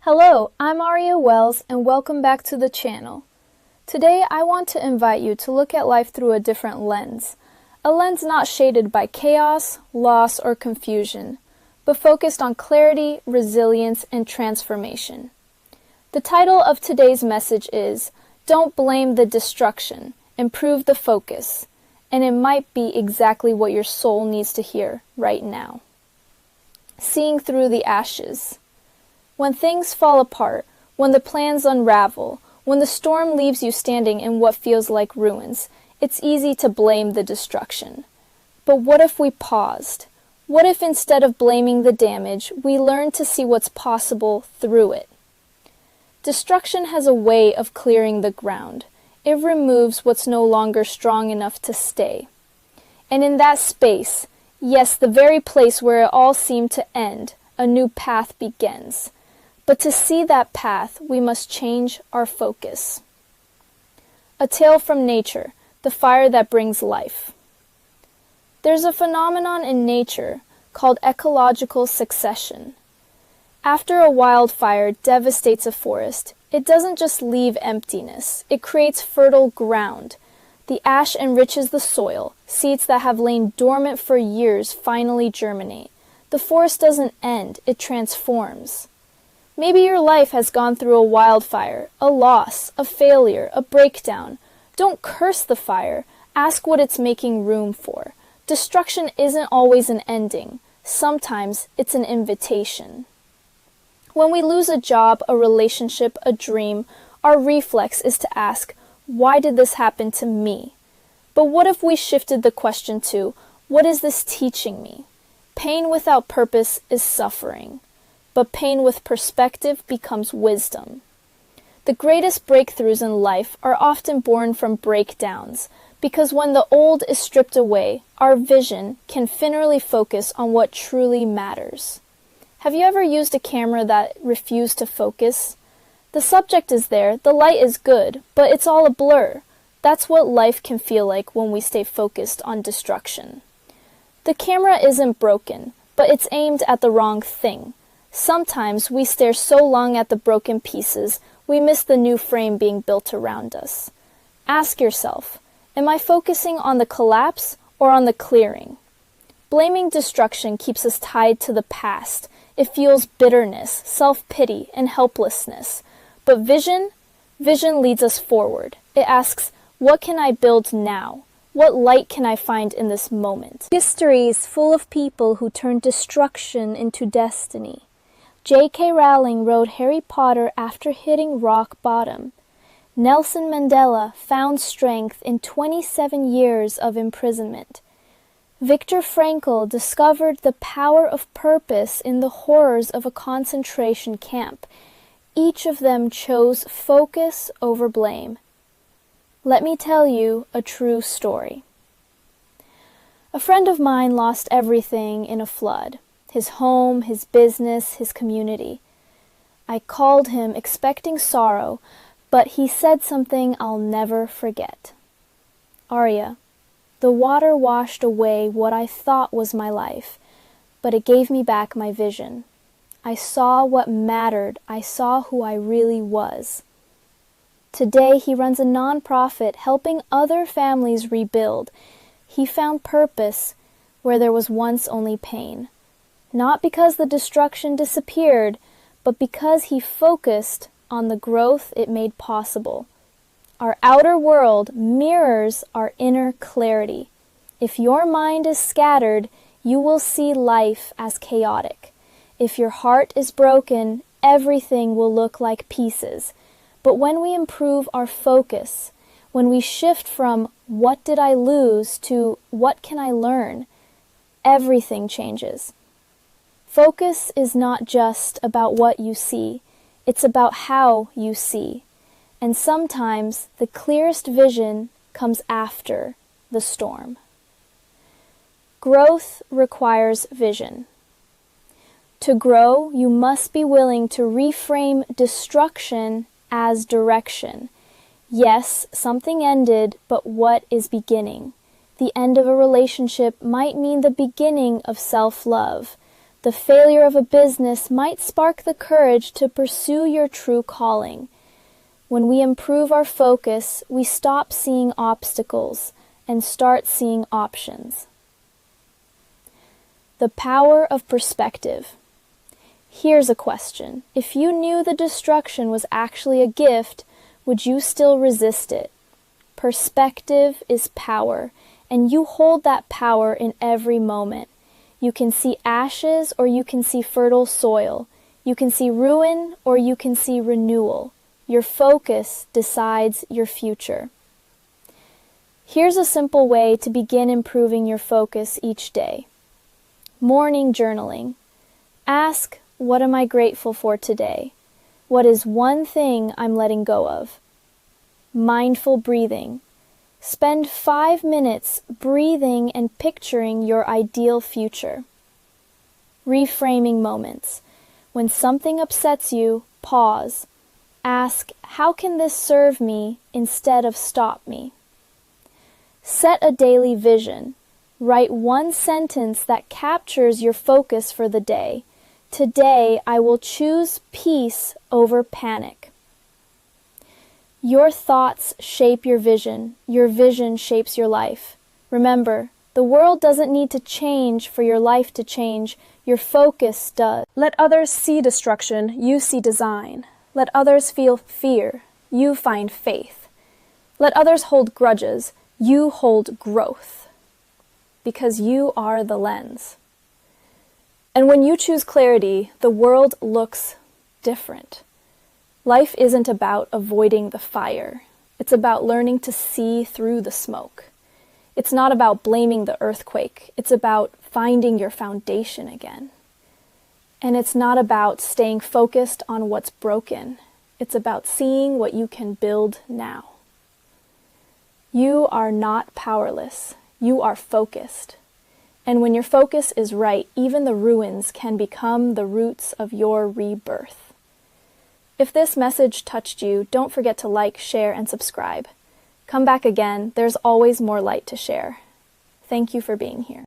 Hello, I'm Aria Wells and welcome back to the channel. Today I want to invite you to look at life through a different lens. A lens not shaded by chaos, loss, or confusion, but focused on clarity, resilience, and transformation. The title of today's message is, Don't Blame the Destruction, Improve the Focus, and it might be exactly what your soul needs to hear right now. Seeing through the ashes. When things fall apart, when the plans unravel, when the storm leaves you standing in what feels like ruins, it's easy to blame the destruction. But what if we paused? What if instead of blaming the damage, we learned to see what's possible through it? Destruction has a way of clearing the ground. It removes what's no longer strong enough to stay. And in that space, yes, the very place where it all seemed to end, a new path begins. But to see that path, we must change our focus. A tale from nature, the fire that brings life. There's a phenomenon in nature called ecological succession. After a wildfire devastates a forest, it doesn't just leave emptiness, it creates fertile ground. The ash enriches the soil, seeds that have lain dormant for years finally germinate. The forest doesn't end, it transforms. Maybe your life has gone through a wildfire, a loss, a failure, a breakdown. Don't curse the fire. Ask what it's making room for. Destruction isn't always an ending. Sometimes it's an invitation. When we lose a job, a relationship, a dream, our reflex is to ask, why did this happen to me? But what if we shifted the question to, what is this teaching me? Pain without purpose is suffering. But pain with perspective becomes wisdom. The greatest breakthroughs in life are often born from breakdowns, because when the old is stripped away, our vision can finally focus on what truly matters. Have you ever used a camera that refused to focus? The subject is there, the light is good, but it's all a blur. That's what life can feel like when we stay focused on destruction. The camera isn't broken, but it's aimed at the wrong thing. Sometimes we stare so long at the broken pieces, we miss the new frame being built around us. Ask yourself, am I focusing on the collapse or on the clearing? Blaming destruction keeps us tied to the past. It fuels bitterness, self-pity, and helplessness. But vision leads us forward. It asks, what can I build now? What light can I find in this moment? History is full of people who turned destruction into destiny. J.K. Rowling wrote Harry Potter after hitting rock bottom. Nelson Mandela found strength in 27 years of imprisonment. Viktor Frankl discovered the power of purpose in the horrors of a concentration camp. Each of them chose focus over blame. Let me tell you a true story. A friend of mine lost everything in a flood. His home, his business, his community. I called him expecting sorrow, but he said something I'll never forget. Aria, the water washed away what I thought was my life, but it gave me back my vision. I saw what mattered. I saw who I really was. Today he runs a nonprofit helping other families rebuild. He found purpose where there was once only pain. Not because the destruction disappeared, but because he focused on the growth it made possible. Our outer world mirrors our inner clarity. If your mind is scattered, you will see life as chaotic. If your heart is broken, everything will look like pieces. But when we improve our focus, when we shift from what did I lose to what can I learn, everything changes. Focus is not just about what you see, it's about how you see. And sometimes the clearest vision comes after the storm. Growth requires vision. To grow, you must be willing to reframe destruction as direction. Yes, something ended, but what is beginning? The end of a relationship might mean the beginning of self-love. The failure of a business might spark the courage to pursue your true calling. When we improve our focus, we stop seeing obstacles and start seeing options. The power of perspective. Here's a question. If you knew the destruction was actually a gift, would you still resist it? Perspective is power, and you hold that power in every moment. You can see ashes or you can see fertile soil. You can see ruin or you can see renewal. Your focus decides your future. Here's a simple way to begin improving your focus each day. Morning journaling. Ask, what am I grateful for today? What is one thing I'm letting go of? Mindful breathing. Spend 5 minutes breathing and picturing your ideal future. Reframing moments. When something upsets you, pause. Ask, how can this serve me instead of stop me? Set a daily vision. Write one sentence that captures your focus for the day. Today, I will choose peace over panic. Your thoughts shape your vision shapes your life. Remember, the world doesn't need to change for your life to change, your focus does. Let others see destruction, you see design. Let others feel fear, you find faith. Let others hold grudges, you hold growth. Because you are the lens. And when you choose clarity, the world looks different. Life isn't about avoiding the fire. It's about learning to see through the smoke. It's not about blaming the earthquake. It's about finding your foundation again. And it's not about staying focused on what's broken. It's about seeing what you can build now. You are not powerless. You are focused. And when your focus is right, even the ruins can become the roots of your rebirth. If this message touched you, don't forget to like, share, and subscribe. Come back again. There's always more light to share. Thank you for being here.